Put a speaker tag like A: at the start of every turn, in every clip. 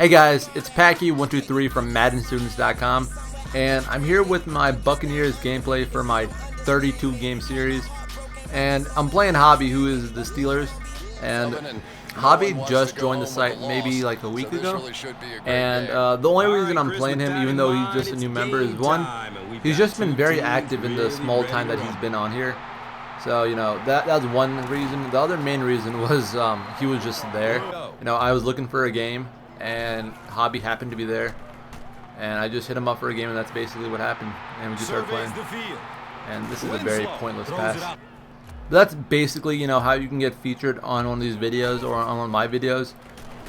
A: Hey guys, it's Paki123 from MaddenStudents.com, and I'm here with my Buccaneers gameplay for my 32 game series. And I'm playing Hobby, who is the Steelers, and Hobby just joined the site maybe like a week ago. And the only reason I'm playing him, even though he's just a new member, is one, he's just been very active in the small time that he's been on here. So, you know, that was one reason. The other main reason was he was just there. You know, I was looking for a game, and Hobby happened to be there. And I just hit him up for a game, and that's basically what happened. And we just started playing. And this is a very pointless pass. But that's basically, you know, how you can get featured on one of these videos or on one of my videos.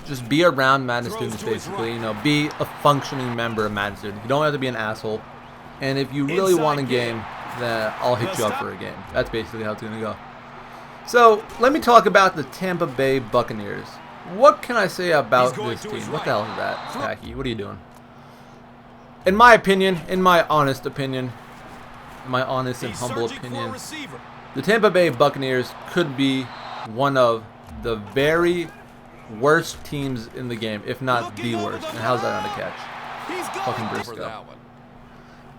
A: Just be around MaddenStudents, basically. You know, be a functioning member of MaddenStudents. You don't have to be an asshole. And if you really want a game, then I'll hit you up for a game. That's basically how it's going to go. So, let me talk about the Tampa Bay Buccaneers. What can I say about this team? What the hell is that, Paki? What are you doing? In my opinion, in my honest opinion, my honest and humble opinion, the Tampa Bay Buccaneers could be one of the very worst teams in the game, if not the worst. And how's that not a catch? Fucking Briscoe.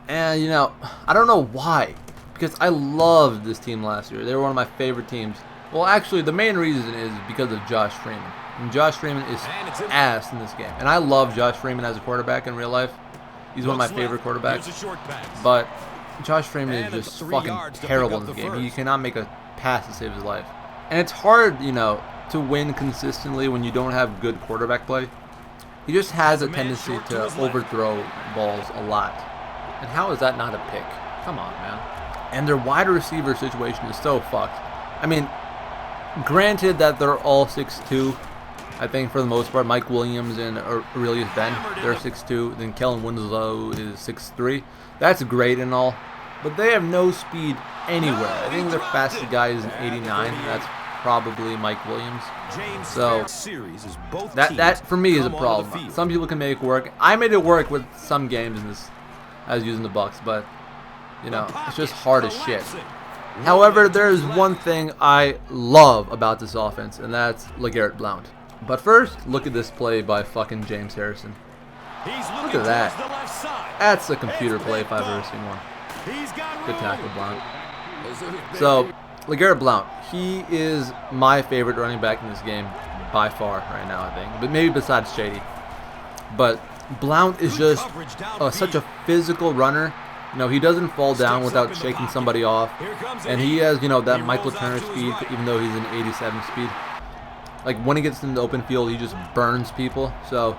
A: And, you know, I don't know why, because I loved this team last year. They were one of my favorite teams. Well, actually, the main reason is because of Josh Freeman. And Josh Freeman is ass in this game. And I love Josh Freeman as a quarterback in real life. He's one of my favorite quarterbacks. But Josh Freeman is just fucking terrible in this game. He cannot make a pass to save his life. And it's hard, you know, to win consistently when you don't have good quarterback play. He just has a tendency to overthrow balls a lot. And how is that not a pick? Come on, man. And their wide receiver situation is so fucked. I mean, granted that they're all 6'2", I think for the most part. Mike Williams and Aurelius Ben, they're 6'2". Then Kellen Winslow is 6'3". That's great and all, but they have no speed anywhere. I think their fastest guy is an 89. That's probably Mike Williams. So that for me is a problem. Some people can make it work. I made it work with some games in this. I was using the Bucks, but you know, it's just hard as shit. However, there's one thing I love about this offense, and that's LeGarrette Blounte. But first, look at this play by fucking James Harrison. Look at that. That's a computer play if I've ever seen one. Good tackle, Blounte. So, LeGarrette Blounte, he is my favorite running back in this game by far right now, I think. But maybe besides Shady. But Blounte is just such a physical runner. You know, he doesn't fall down without shaking somebody off. And he has, you know, that Michael Turner speed, even though he's an 87 speed. Like, when he gets in the open field, he just burns people. So,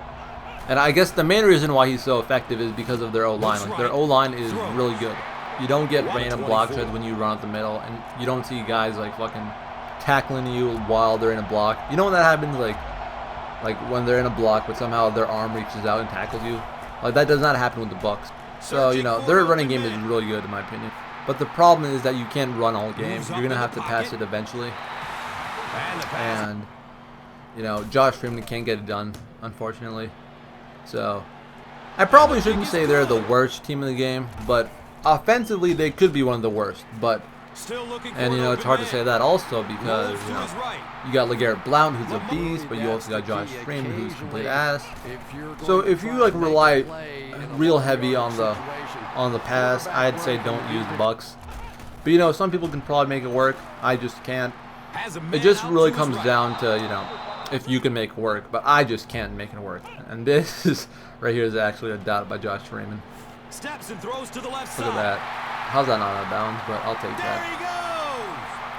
A: and I guess the main reason why he's so effective is because of their O-line. Like, their O-line is really good. You don't get random block shots when you run up the middle. And you don't see guys, like, fucking tackling you while they're in a block. You know when that happens, like when they're in a block, but somehow their arm reaches out and tackles you? Like, that does not happen with the Bucks. So, you know, their running game is really good in my opinion. But the problem is that you can't run all game. You're going to have to pass it eventually. And, you know, Josh Freeman can't get it done, unfortunately. So, I probably shouldn't say they're the worst team in the game, but offensively they could be one of the worst. But, and, you know, it's hard to say that also because, you know, you got LeGarrette Blounte, who's a beast, but you also got Josh Freeman, who's complete ass. So if you like rely real heavy on the pass, I'd say don't use the Bucks. But you know, some people can probably make it work. I just can't. It just really comes down to, you know, if you can make it work. But I just can't make it work. And this is right here is actually a dot by Josh Freeman. Look at that. How's that not out of bounds? But I'll take that.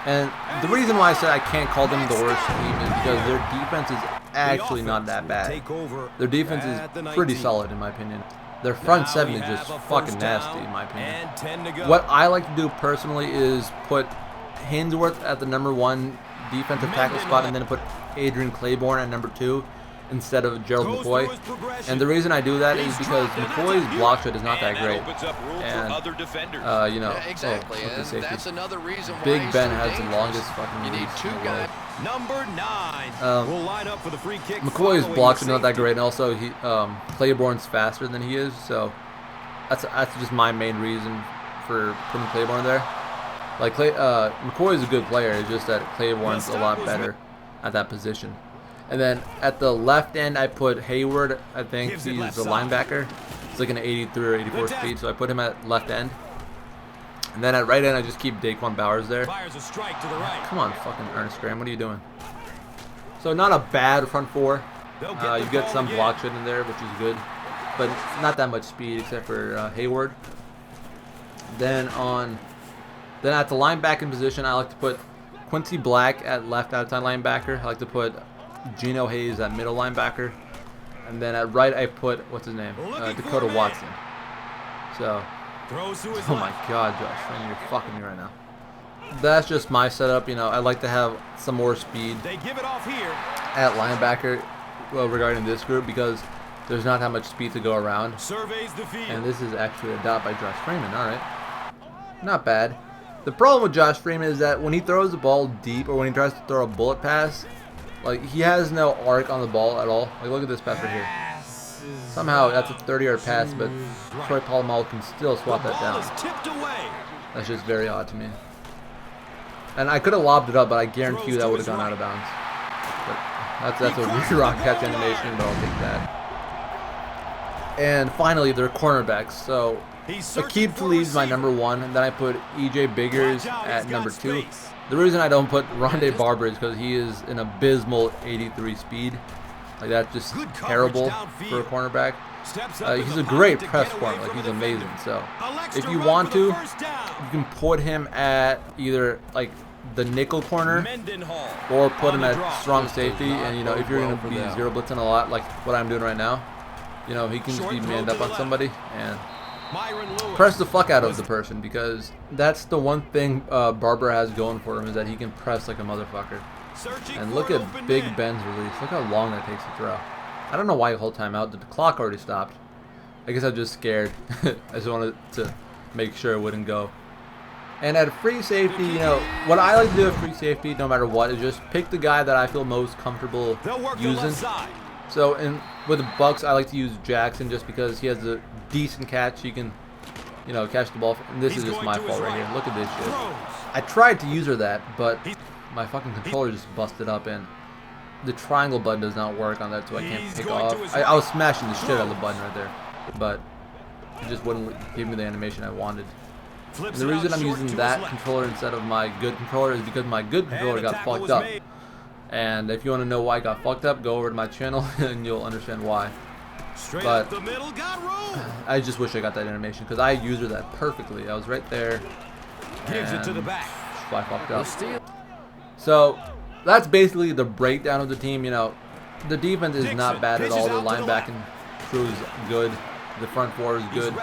A: And the reason why I said I can't call them the worst team is because their defense is actually not that bad. Their defense is pretty solid in my opinion. Their front seven is just fucking nasty in my opinion. What I like to do personally is put Hainsworth at the #1 defensive tackle spot and then put Adrian Claiborne at #2 instead of Gerald McCoy. And the reason I do that is because McCoy's block shot is not that great. And, you know, Big Ben has the longest fucking reach in the world. McCoy's blocks are not that great, and also Claiborne's faster than he is, so that's just my main reason for putting Claiborne there. Like McCoy is a good player, it's just that Claiborne's a lot better at that position. And then at the left end, I put Hayward. I think he's the linebacker. He's like an 83 or 84 speed, so I put him at left end. And then at right end, I just keep Daquan Bowers there. Come on, fucking Ernest Graham, what are you doing? So not a bad front four. You get some block shit in there, which is good, but not that much speed except for Hayward. Then at the linebacking position, I like to put Quincy Black at left outside linebacker. I like to put Geno Hayes at middle linebacker. And then at right, I put, what's his name? Dakota Watson. So, oh my God, Josh, you're fucking me right now. That's just my setup. You know, I like to have some more speed at linebacker regarding this group because there's not that much speed to go around. And this is actually a dot by Josh Freeman. All right, not bad. The problem with Josh Freeman is that when he throws the ball deep or when he tries to throw a bullet pass, like, he has no arc on the ball at all. Like, look at this pass right here. Somehow that's a 30-yard pass, but Troy Polamalu can still swat that down. That's just very odd to me. And I could have lobbed it up, but I guarantee you that would have gone out of bounds. But that's a weird rock catch animation, but I'll take that. And finally, they're cornerbacks. So Aqib Talib's my number 1, and then I put E.J. Biggers at number 2. The reason I don't put Ronde Barber is because he is an abysmal 83 speed. Like, that's just terrible for a cornerback. He's a great press corner. Like, he's amazing. So if you want to, you can put him at either like the nickel corner or put him at strong safety. And, you know, if you're going to be zero blitzing a lot, like what I'm doing right now, you know, he can just be manned up on somebody and press the fuck out of the person, because that's the one thing Barber has going for him, is that he can press like a motherfucker. And look at Big Ben's release. Look how long that takes to throw. I don't know why you hold timeout. The clock already stopped. I guess I'm just scared. I just wanted to make sure it wouldn't go. And at free safety, you know, what I like to do at free safety, no matter what, is just pick the guy that I feel most comfortable using. So with the Bucks, I like to use Jackson just because he has a decent catch. He can, you know, catch the ball. And this is just my fault right here. Look at this shit. I tried to use her that, but my fucking controller just busted up, and the triangle button does not work on that, so I can't pick off. I was smashing the shit out of the button right there, but it just wouldn't give me the animation I wanted. And the reason I'm using that controller instead of my good controller is because my good controller got fucked up. And if you want to know why it got fucked up, go over to my channel and you'll understand why. But I just wish I got that animation, because I used her that perfectly. I was right there, and I fucked up. So that's basically the breakdown of the team. You know, the defense is not bad at all. The linebacking crew is good. The front four is good.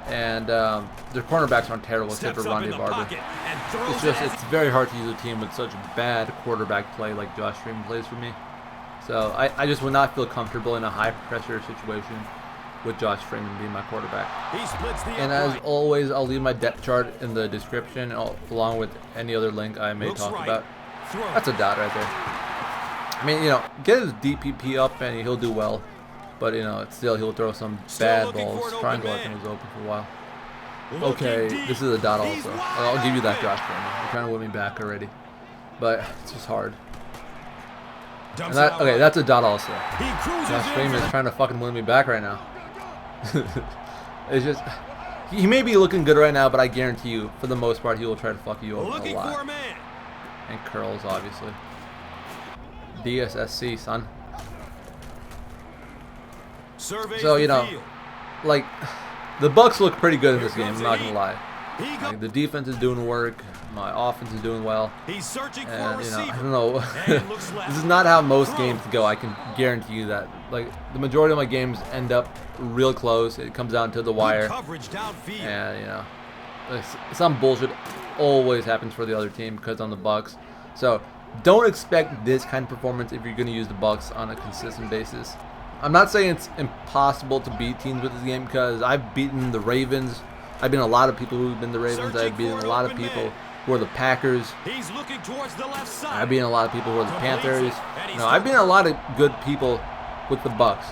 A: And their cornerbacks aren't terrible except for Ronde Barber. It's very hard to use a team with such bad quarterback play like Josh Freeman plays for me. So I just would not feel comfortable in a high pressure situation with Josh Freeman being my quarterback. And as always, I'll leave my depth chart in the description along with any other link I may talk about. That's a dot right there. I mean, you know, get his DPP up and he'll do well. But, you know, still he'll throw some bad balls. Triangle, I think, was open for a while. Okay, this is a dot also. I'll give you that, Josh Freeman. You're trying to win me back already. But it's just hard. And that, okay, that's a dot also. Josh Freeman is trying to fucking win me back right now. It's just, he may be looking good right now, but I guarantee you, for the most part, he will try to fuck you over a lot. And curls, obviously. DSSC, son. So, you know, like, the Bucks look pretty good in this game, I'm not gonna lie. Like, the defense is doing work, my offense is doing well, and, you know, I don't know, this is not how most games go, I can guarantee you that. Like, the majority of my games end up real close, it comes down to the wire, and, you know, some bullshit always happens for the other team because on the Bucks. So, don't expect this kind of performance if you're gonna use the Bucks on a consistent basis. I'm not saying it's impossible to beat teams with this game, because I've beaten the Ravens. I've beaten a lot of people who've been the Ravens. I've beaten a lot of people who are the Packers. I've beaten a lot of people who are the Panthers. No, I've beaten a lot of good people with the Bucks.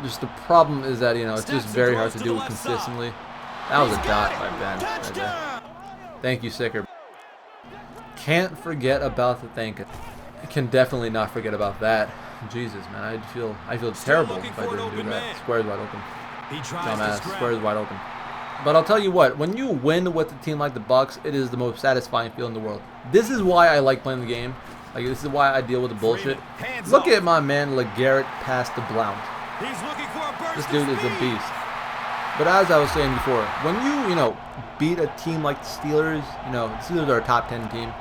A: Just the problem is that, you know, it's just very hard to do it consistently. That was a dot by Ben right there. Thank you, Sicker. Can't forget about the thank it. can definitely not forget about that. Jesus, man, I feel terrible if I didn't do that. Square's wide open. Dumbass, square's wide open. But I'll tell you what, when you win with a team like the Bucs, it is the most satisfying feeling in the world. This is why I like playing the game. Like, this is why I deal with the bullshit. Look at my man LeGarrette pass to Blounte. This dude is a beast. But as I was saying before, when you beat a team like the Steelers, the Steelers are a top 10 team.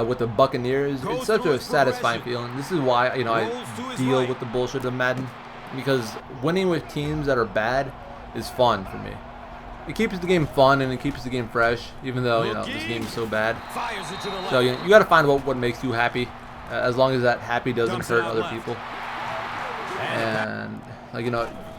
A: With the Buccaneers, it's such a satisfying feeling. This is why I deal with the bullshit of Madden, because winning with teams that are bad is fun for me. It keeps the game fun and it keeps the game fresh, even though this game is so bad. So you got to find what makes you happy, as long as that happy doesn't hurt other people. And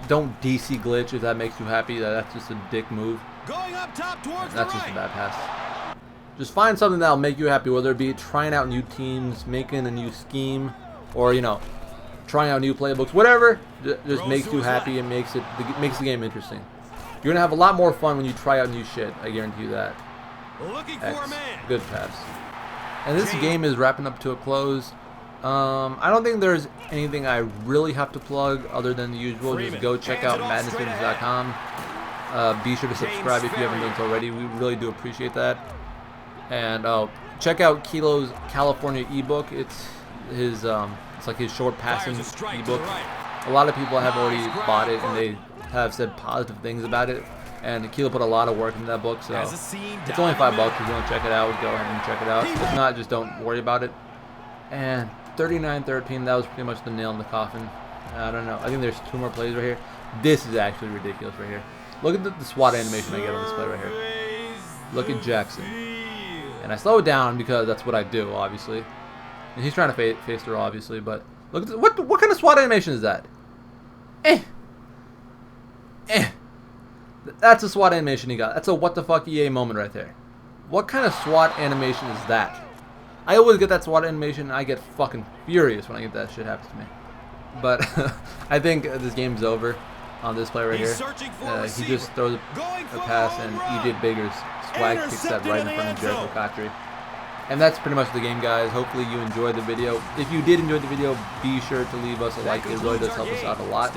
A: don't DC glitch if that makes you happy. That's just a dick move. That's just a bad pass. Just find something that'll make you happy, whether it be trying out new teams, making a new scheme, or trying out new playbooks. Whatever just makes you happy and makes the game interesting. You're gonna have a lot more fun when you try out new shit. I guarantee you that. X. Good pass. And this game is wrapping up to a close. I don't think there's anything I really have to plug other than the usual. Just go check out MaddenStudents.com. Be sure to subscribe if you haven't done so already. We really do appreciate that. And check out Kilo's California ebook. It's like his short passing ebook. A lot of people have already bought it and they have said positive things about it. And Kilo put a lot of work into that book, so it's only $5 if you want to check it out. Go ahead and check it out. If not, just don't worry about it. And 39-13, that was pretty much the nail in the coffin. I don't know. I think there's 2 more plays right here. This is actually ridiculous right here. Look at the SWAT animation I get on this play right here. Look at Jackson. And I slow it down because that's what I do, obviously. And he's trying to face through, obviously, but look at what kind of SWAT animation is that? That's a SWAT animation he got. That's a what the fuck EA moment right there. What kind of SWAT animation is that? I always get that SWAT animation and I get fucking furious when I get that shit happen to me. But I think this game's over on this play right here. He just throws a pass and EJ Bigger's swag kicks that right in front of Jericho Cotchery. And that's pretty much the game, guys. Hopefully you enjoyed the video. If you did enjoy the video, be sure to leave us a like. It really does help us out a lot.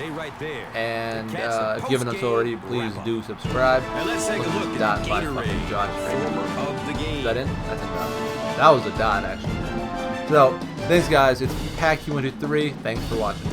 A: And if you haven't done so already, please do subscribe. Look at the dot by fucking Josh. Is that in? That's a dot. That was a dot, actually. So, thanks, guys. It's Paki 123. Thanks for watching.